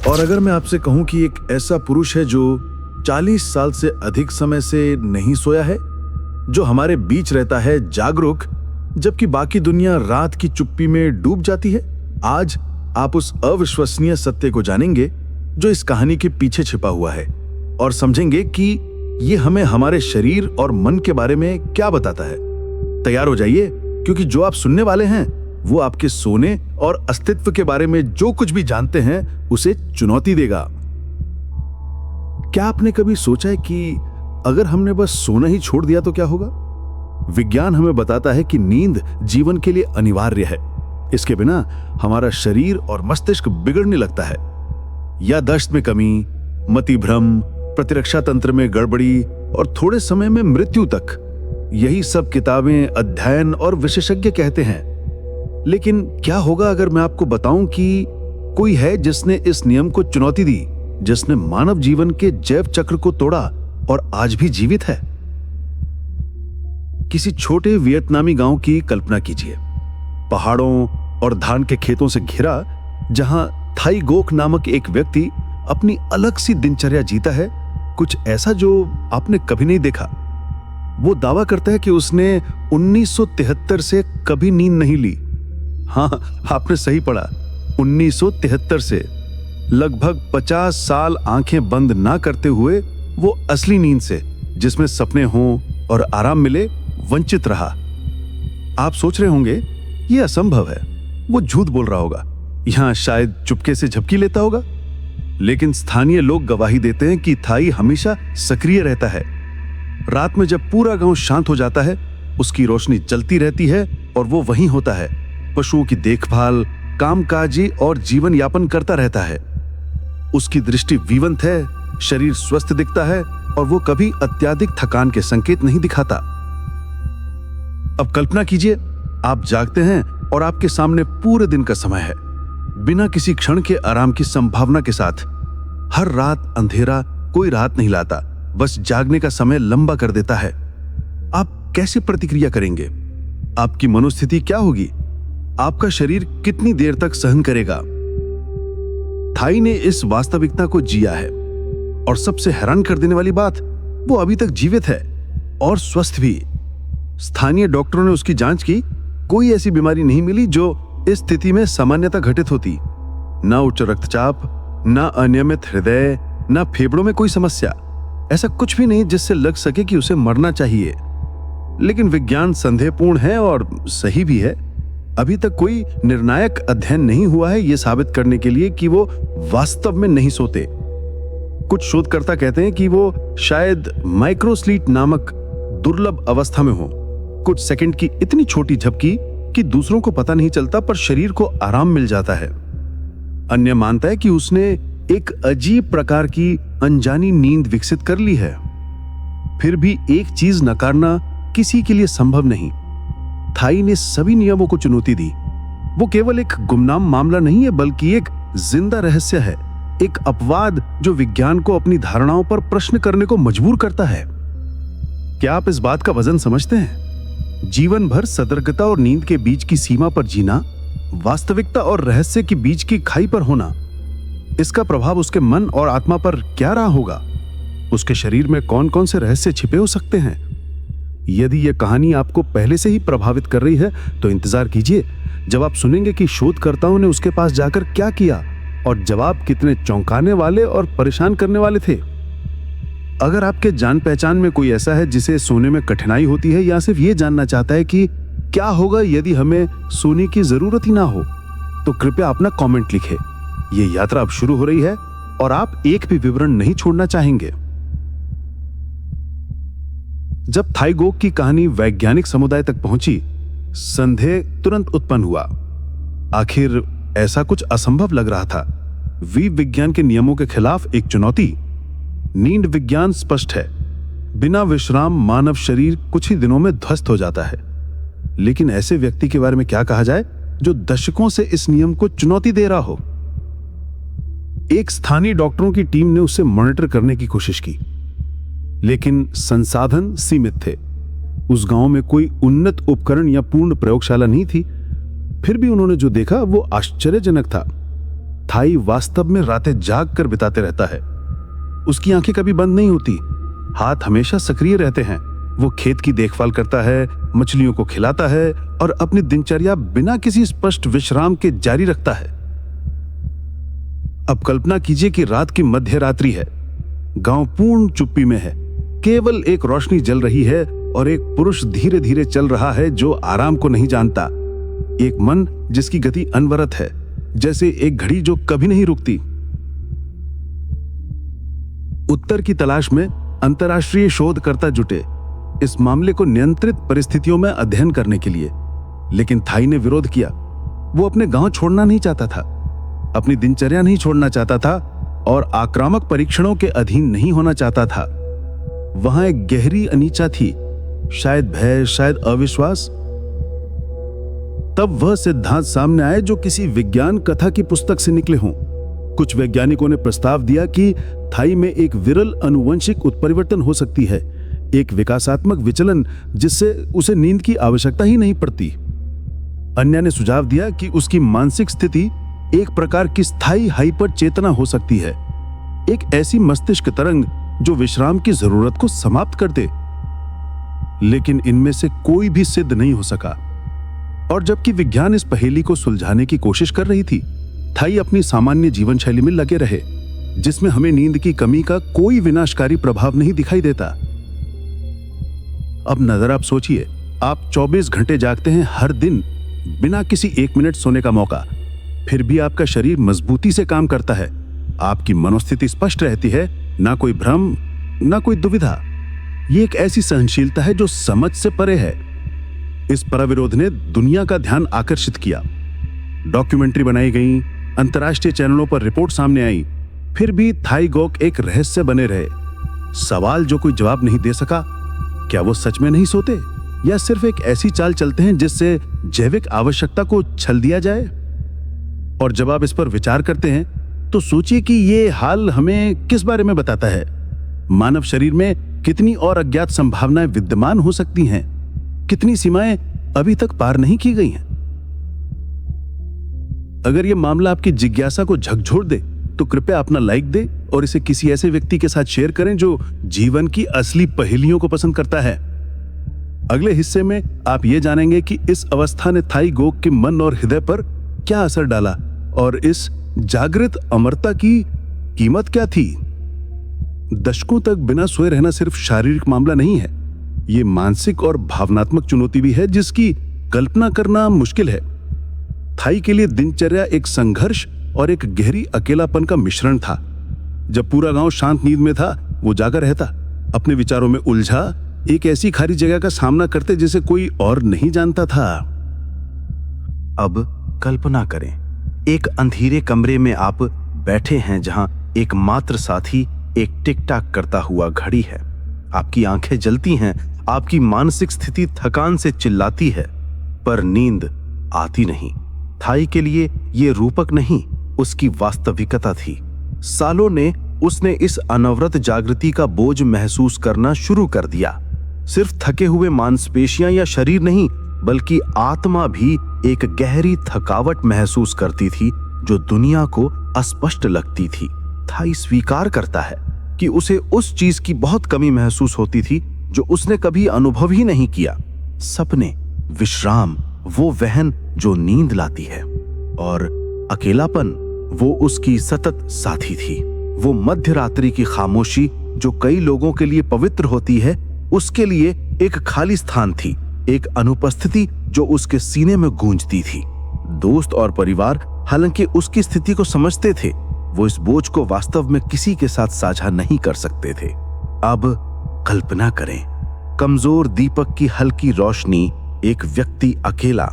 और अगर मैं आपसे कहूं कि एक ऐसा पुरुष है जो 40 साल से अधिक समय से नहीं सोया है, जो हमारे बीच रहता है जागरूक, जबकि बाकी दुनिया रात की चुप्पी में डूब जाती है, आज आप उस अविश्वसनीय सत्य को जानेंगे जो इस कहानी के पीछे छिपा हुआ है, और समझेंगे कि ये हमें हमारे शरीर और मन के बारे में क्या बताता है। तैयार हो जाइए, क्योंकि जो आप सुनने वाले हैं वो आपके सोने और अस्तित्व के बारे में जो कुछ भी जानते हैं उसे चुनौती देगा। क्या आपने कभी सोचा है कि अगर हमने बस सोना ही छोड़ दिया तो क्या होगा? विज्ञान हमें बताता है कि नींद जीवन के लिए अनिवार्य है। इसके बिना हमारा शरीर और मस्तिष्क बिगड़ने लगता है। याददाश्त में कमी, मतिभ्रम, प्रतिरक्षा तंत्र में गड़बड़ी और थोड़े समय में मृत्यु तक, यही सब किताबें, अध्ययन और विशेषज्ञ कहते हैं। लेकिन क्या होगा अगर मैं आपको बताऊं कि कोई है जिसने इस नियम को चुनौती दी, जिसने मानव जीवन के जैव चक्र को तोड़ा और आज भी जीवित है? किसी छोटे वियतनामी गांव की कल्पना कीजिए, पहाड़ों और धान के खेतों से घिरा, जहां थाई गोक नामक एक व्यक्ति अपनी अलग सी दिनचर्या जीता है, कुछ ऐसा जो आपने कभी नहीं देखा। वो दावा करता है कि उसने 1973 से कभी नींद नहीं ली। हाँ, आपने सही पढ़ा, 1973 से। लगभग 50 साल आंखें बंद ना करते हुए वो असली नींद से, जिसमें सपने हों और आराम मिले, वंचित रहा। आप सोच रहे होंगे ये असंभव है, वो झूठ बोल रहा होगा, यहां शायद चुपके से झपकी लेता होगा। लेकिन स्थानीय लोग गवाही देते हैं कि थाई हमेशा सक्रिय रहता है। रात में जब पूरा गांव शांत हो जाता है, उसकी रोशनी जलती रहती है और वो वहीं होता है, पशुओं की देखभाल, कामकाजी और जीवन यापन करता रहता है। उसकी दृष्टि जीवंत है, शरीर स्वस्थ दिखता है और वो कभी अत्यधिक थकान के संकेत नहीं दिखाता। अब कल्पना कीजिए, आप जागते हैं और आपके सामने पूरे दिन का समय है, बिना किसी क्षण के आराम की संभावना के साथ। हर रात अंधेरा कोई राहत नहीं लाता, बस जागने का समय लंबा कर देता है। आप कैसे प्रतिक्रिया करेंगे? आपकी मनोस्थिति क्या होगी? आपका शरीर कितनी देर तक सहन करेगा? थाई ने इस वास्तविकता को जिया है, और सबसे हैरान कर देने वाली बात, वो अभी तक जीवित है और स्वस्थ भी। स्थानीय डॉक्टरों ने उसकी जांच की, कोई ऐसी बीमारी नहीं मिली जो इस स्थिति में सामान्यता घटित होती। ना उच्च रक्तचाप, ना अनियमित हृदय, ना फेफड़ों में कोई समस्या, ऐसा कुछ भी नहीं जिससे लग सके कि उसे मरना चाहिए। लेकिन विज्ञान संदेहपूर्ण है और सही भी है। अभी तक कोई निर्णायक अध्ययन नहीं हुआ है यह साबित करने के लिए कि वो वास्तव में नहीं सोते। कुछ शोधकर्ता कहते हैं कि वो शायद माइक्रोस्लीप नामक दुर्लभ अवस्था में हो, कुछ सेकंड की इतनी छोटी झपकी कि दूसरों को पता नहीं चलता, पर शरीर को आराम मिल जाता है। अन्य मानता है कि उसने एक अजीब प्रकार की अनजानी नींद विकसित कर ली है। फिर भी एक चीज नकारना किसी के लिए संभव नहीं, थाई ने सभी नियमों को चुनौती दी। वो केवल एक गुमनाम मामला नहीं है, बल्कि एक जिंदा रहस्य है, एक अपवाद जो विज्ञान को अपनी धारणाओं पर प्रश्न करने को मजबूर करता है। क्या आप इस बात का वजन समझते हैं? जीवन भर सतर्कता और नींद के बीच की सीमा पर जीना, वास्तविकता और रहस्य के बीच की खाई पर होना, इसका प्रभाव उसके मन और आत्मा पर क्या रहा होगा? उसके शरीर में कौन कौन से रहस्य छिपे हो सकते हैं? यदि यह कहानी आपको पहले से ही प्रभावित कर रही है तो इंतजार कीजिए जब आप सुनेंगे कि शोधकर्ताओं ने उसके पास जाकर क्या किया और जवाब कितने चौंकाने वाले और परेशान करने वाले थे। अगर आपके जान पहचान में कोई ऐसा है जिसे सोने में कठिनाई होती है, या सिर्फ ये जानना चाहता है कि क्या होगा यदि हमें सोने की जरूरत ही ना हो, तो कृपया अपना कमेंट लिखें। ये यात्रा अब शुरू हो रही है और आप एक भी विवरण नहीं छोड़ना चाहेंगे। जब थाई गोक की कहानी वैज्ञानिक समुदाय तक पहुंची, संदेह तुरंत उत्पन्न हुआ। आखिर ऐसा कुछ असंभव लग रहा था। जीव विज्ञान के नियमों के खिलाफ एक चुनौती। नींद विज्ञान स्पष्ट है, बिना विश्राम मानव शरीर कुछ ही दिनों में ध्वस्त हो जाता है। लेकिन ऐसे व्यक्ति के बारे में क्या कहा जाए जो दशकों से इस नियम को चुनौती दे रहा हो? एक स्थानीय डॉक्टरों की टीम ने उसे मॉनिटर करने की कोशिश की, लेकिन संसाधन सीमित थे। उस गांव में कोई उन्नत उपकरण या पूर्ण प्रयोगशाला नहीं थी। फिर भी उन्होंने जो देखा वो आश्चर्यजनक था। थाई वास्तव में रातें जाग कर बिताते रहता है। उसकी आंखें कभी बंद नहीं होती, हाथ हमेशा सक्रिय रहते हैं। वो खेत की देखभाल करता है, मछलियों को खिलाता है और अपनी दिनचर्या बिना किसी स्पष्ट विश्राम के जारी रखता है। अब कल्पना कीजिए कि रात की मध्य रात्रि है, गांव पूर्ण चुप्पी में है, केवल एक रोशनी जल रही है और एक पुरुष धीरे धीरे चल रहा है जो आराम को नहीं जानता। एक मन जिसकी गति अनवरत है, जैसे एक घड़ी जो कभी नहीं रुकती। उत्तर की तलाश में अंतर्राष्ट्रीय शोधकर्ता जुटे इस मामले को नियंत्रित परिस्थितियों में अध्ययन करने के लिए, लेकिन थाई ने विरोध किया। वो अपने गांव छोड़ना नहीं चाहता था, अपनी दिनचर्या नहीं छोड़ना चाहता था और आक्रामक परीक्षणों के अधीन नहीं होना चाहता था। वहां एक गहरी अनीचा थी, शायद भय, शायद अविश्वास। तब वह सिद्धांत सामने आए जो किसी विज्ञान कथा की पुस्तक से निकले हों। कुछ वैज्ञानिकों ने प्रस्ताव दिया कि थाई में एक विरल आनुवंशिक उत्परिवर्तन हो सकती है, एक विकासात्मक विचलन जिससे उसे नींद की आवश्यकता ही नहीं पड़ती। अन्य ने सुझाव दिया कि उसकी मानसिक स्थिति एक प्रकार की स्थायी हाइपर चेतना हो सकती है, एक ऐसी मस्तिष्क तरंग जो विश्राम की जरूरत को समाप्त कर दे। लेकिन इनमें से कोई भी सिद्ध नहीं हो सका। और जबकि विज्ञान इस पहेली को सुलझाने की कोशिश कर रही थी, थाई अपनी सामान्य जीवन शैली में लगे रहे, जिसमें हमें नींद की कमी का कोई विनाशकारी प्रभाव नहीं दिखाई देता। अब नजर आप सोचिए, आप 24 घंटे जागते हैं हर दिन, बिना किसी 1 मिनट सोने का मौका। फिर भी आपका शरीर मजबूती से काम करता है, आपकी मनोस्थिति स्पष्ट रहती है, ना कोई भ्रम, ना कोई दुविधा। ये एक ऐसी सहनशीलता है जो समझ से परे है। इस पराविरोध ने दुनिया का ध्यान आकर्षित किया। डॉक्यूमेंट्री बनाई गई, अंतर्राष्ट्रीय चैनलों पर रिपोर्ट सामने आई, फिर भी थाई गोक एक रहस्य बने रहे। सवाल जो कोई जवाब नहीं दे सका, क्या वो सच में नहीं सोते या सिर्फ एक ऐसी चाल चलते हैं जिससे जैविक आवश्यकता को छल दिया जाए? और जब आप इस पर विचार करते हैं तो सोचिए कि ये हाल हमें किस बारे में बताता है। मानव शरीर में कितनी और अज्ञात संभावनाएं विद्यमान हो सकती हैं, कितनी सीमाएं अभी तक पार नहीं की गई हैं। अगर यह मामला आपकी जिज्ञासा को झकझोर दे तो कृपया अपना लाइक दे और इसे किसी ऐसे व्यक्ति के साथ शेयर करें जो जीवन की असली पहेलियों को पसंद करता है। अगले हिस्से में आप ये जानेंगे कि इस अवस्था ने थाई गोक के मन और हृदय पर क्या असर डाला और इस जागृत अमरता की कीमत क्या थी। दशकों तक बिना सोए रहना सिर्फ शारीरिक मामला नहीं है, ये मानसिक और भावनात्मक चुनौती भी है जिसकी कल्पना करना मुश्किल है। थाई के लिए दिनचर्या एक संघर्ष और एक गहरी अकेलापन का मिश्रण था। जब पूरा गांव शांत नींद में था, वो जागा रहता, अपने विचारों में उलझा, एक ऐसी खाली जगह का सामना करते जिसे कोई और नहीं जानता था। अब कल्पना करें, एक अंधेरे कमरे में आप बैठे हैं जहां एकमात्र साथी एक टिक टाक करता हुआ घड़ी है। आपकी आंखें जलती हैं, आपकी मानसिक स्थिति थकान से चिल्लाती है, पर नींद आती नहीं। थाई के लिए यह रूपक नहीं, उसकी वास्तविकता थी। सालों ने उसने इस अनवरत जागृति का बोझ महसूस करना शुरू कर दिया। सिर्फ थके हुए मांसपेशियां या शरीर नहीं, बल्कि आत्मा भी एक गहरी थकावट महसूस करती थी जो दुनिया को अस्पष्ट लगती थी। थाई स्वीकार करता है कि उसे उस चीज की बहुत कमी महसूस होती थी जो उसने कभी अनुभव ही नहीं किया। सपने, विश्राम, वो वहन जो नींद लाती है, और अकेलापन, वो उसकी सतत साथी थी। वो मध्य रात्रि की खामोशी जो कई लोगों के लिए पवित्र होती है, उसके लिए एक खाली स्थान थी, एक अनुपस्थिति जो उसके सीने में गूंजती थी। दोस्त और परिवार हालांकि उसकी स्थिति को समझते थे, वो इस बोझ को वास्तव में किसी के साथ साझा नहीं कर सकते थे। अब कल्पना करें, कमजोर दीपक की हल्की रोशनी, एक व्यक्ति अकेला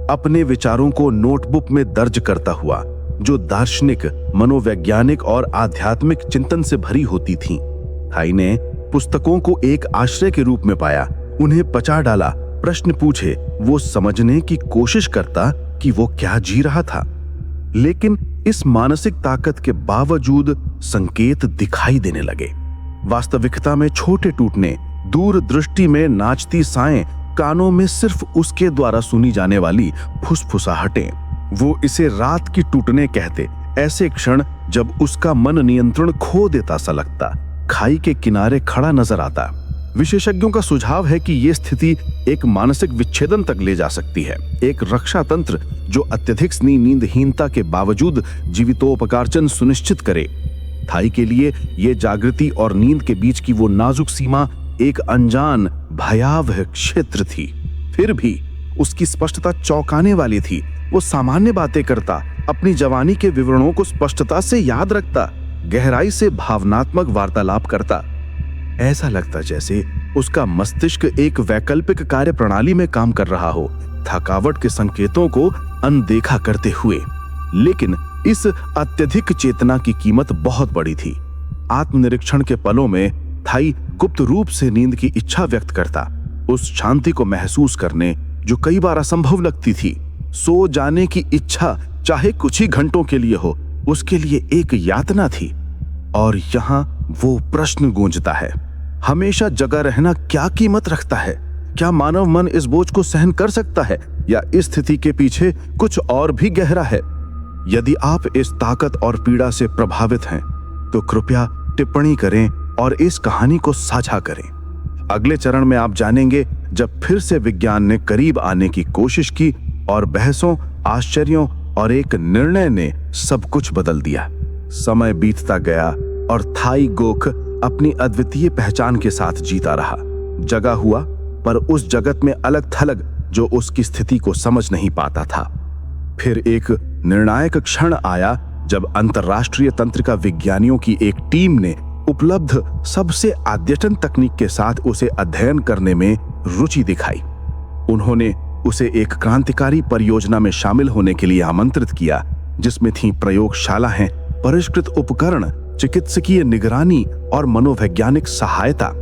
अपने विचारों को नोटबुक में दर्ज करता हुआ, जो दार्शनिक, मनोवैज्ञानिक और आध्यात्मिक चिंतन से भरी होती थीं। थाई ने पुस्तकों को एक आश्रय के रूप में पाया, उन्हें पचा डाला, प्रश्न पूछे, वो समझने की कोशिश करता कि वो क्या जी रहा था। लेकिन इस मानसिक ताकत के बावजूद संकेत दिखाई देने लगे। वास्तविकता में छोटे टूटने, दूरदृष्टि में नाचती साएं, कानों में सिर्फ उसके द्वारा सुनी जाने वाली फुसफुसाहटें। वो इसे रात की टूटने कहते, ऐसे क्षण जब उसका मन नियंत्रण खो देता सा लगता, खाई के किनारे खड़ा नजर आता। विशेषज्ञों का सुझाव है कि यह स्थिति एक मानसिक विच्छेदन तक ले जा सकती है, एक रक्षा तंत्र जो अत्यधिक नींदहीनता के बावजूद जीवितोपचार सुनिश्चित करे। थाई के लिए यह जागृति और नींद के बीच की वो नाजुक सीमा एक अनजान भयावह क्षेत्र थी। फिर भी उसकी स्पष्टता चौंकाने वाली थी। वो सामान्य बातें करता, अपनी जवानी के विवरणों को स्पष्टता से याद रखता, गहराई से भावनात्मक वार्तालाप करता। ऐसा लगता जैसे उसका मस्तिष्क एक वैकल्पिक कार्य प्रणाली में काम कर रहा हो, थकावट के संकेतों को अनदेखा करते हुए। लेकिन इस अत्यधिक चेतना की कीमत बहुत बड़ी थी। आत्मनिरीक्षण के पलों में थाई गुप्त रूप से नींद की इच्छा व्यक्त करता, उस शांति को महसूस करने जो कई बार असंभव लगती थी। सो जाने की इच्छा, चाहे कुछ ही घंटों के लिए हो, उसके लिए एक यातना थी। और यहाँ वो प्रश्न गूंजता है, हमेशा जगा रहना क्या कीमत रखता है? क्या मानव मन इस बोझ को सहन कर सकता है, या इस स्थिति के पीछे कुछ और भी गहरा है? यदि आप इस ताकत और पीड़ा से प्रभावित हैं, तो कृपया टिप्पणी करें और इस कहानी को साझा करें। अगले चरण में आप जानेंगे जब फिर से विज्ञान ने करीब आने की कोशिश की और बहसों, आश्चर्यों और एक निर्णय ने सब कुछ बदल दिया। समय बीतता गया और थाई गोक अपनी अद्वितीय पहचान के साथ जीता रहा। जगा हुआ, पर उस जगत में अलग थलग जो उसकी स्थिति को समझ नहीं पाता था। फिर एक निर्णायक क्षण आया जब अंतर्राष्ट्रीय तंत्रिका विज्ञानियों की एक टीम ने उपलब्ध सबसे अद्यतन तकनीक के साथ उसे अध्ययन करने में रुचि दिखाई। उन्होंने उसे एक क्रांतिकारी परियोजना में शामिल होने के लिए आमंत्रित किया, जिसमें थी प्रयोगशालाएं, परिष्कृत उपकरण, चिकित्सकीय निगरानी और मनोवैज्ञानिक सहायता।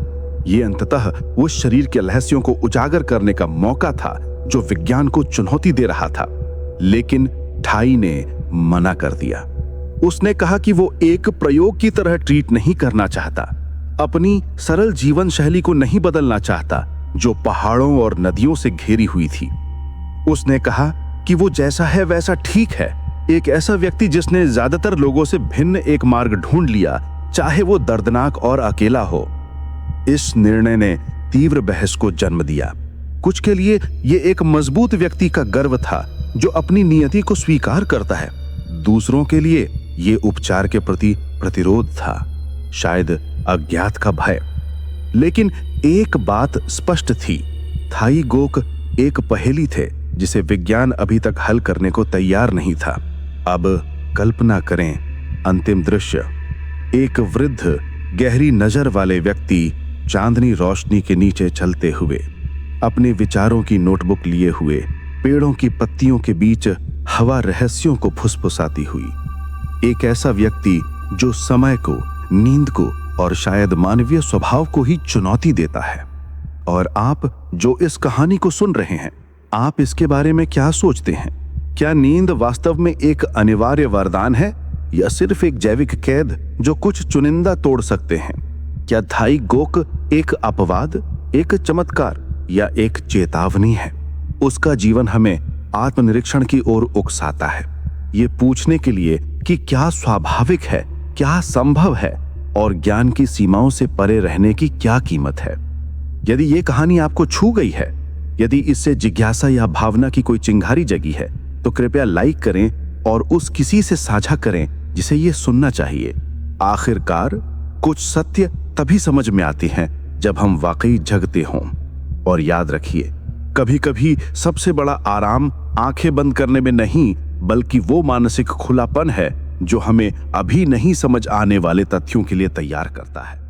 ये अंततः उस शरीर के रहस्यों को उजागर करने का मौका था जो विज्ञान को चुनौती दे रहा था। लेकिन थाई ने मना कर दिया। उसने कहा कि वो एक प्रयोग की तरह ट्रीट नहीं करना चाहता, अपनी सरल जीवन शैली को नहीं बदलना चाहता जो पहाड़ों और नदियों से घिरी हुई थी। उसने कहा कि वो जैसा है वैसा ठीक है, एक ऐसा व्यक्ति जिसने ज्यादातर लोगों से भिन्न एक मार्ग ढूंढ लिया, चाहे वो दर्दनाक और अकेला हो। इस निर्णय ने तीव्र बहस को जन्म दिया। कुछ के लिए ये एक मजबूत व्यक्ति का गर्व था जो अपनी नियति को स्वीकार करता है। दूसरों के लिए ये उपचार के प्रति प्रतिरोध था, शायद अज्ञात का भय। लेकिन एक बात स्पष्ट थी, थाई गोक एक पहेली थे जिसे विज्ञान अभी तक हल करने को तैयार नहीं था। अब कल्पना करें अंतिम दृश्य, एक वृद्ध गहरी नजर वाले व्यक्ति चांदनी रोशनी के नीचे चलते हुए, अपने विचारों की नोटबुक लिए हुए, पेड़ों की पत्तियों के बीच हवा रहस्यों को फुसफुसाती हुई। एक ऐसा व्यक्ति जो समय को, नींद को और शायद मानवीय स्वभाव को ही चुनौती देता है। और आप जो इस कहानी को सुन रहे हैं, आप इसके बारे में क्या सोचते हैं? क्या नींद वास्तव में एक अनिवार्य वरदान है या सिर्फ एक जैविक कैद जो कुछ चुनिंदा तोड़ सकते हैं? क्या थाई गोक एक अपवाद, एक चमत्कार या एक चेतावनी है? उसका जीवन हमें आत्मनिरीक्षण की ओर उकसाता है, ये पूछने के लिए कि क्या स्वाभाविक है, क्या संभव है और ज्ञान की सीमाओं से परे रहने की क्या कीमत है। यदि ये कहानी आपको छू गई है, यदि इससे जिज्ञासा या भावना की कोई चिंगारी जगी है, तो कृपया लाइक करें और उस किसी से साझा करें जिसे ये सुनना चाहिए। आखिरकार कुछ सत्य तभी समझ में आते हैं जब हम वाकई जगते हों। और याद रखिए, कभी कभी सबसे बड़ा आराम आंखें बंद करने में नहीं, बल्कि वो मानसिक खुलापन है जो हमें अभी नहीं समझ आने वाले तथ्यों के लिए तैयार करता है।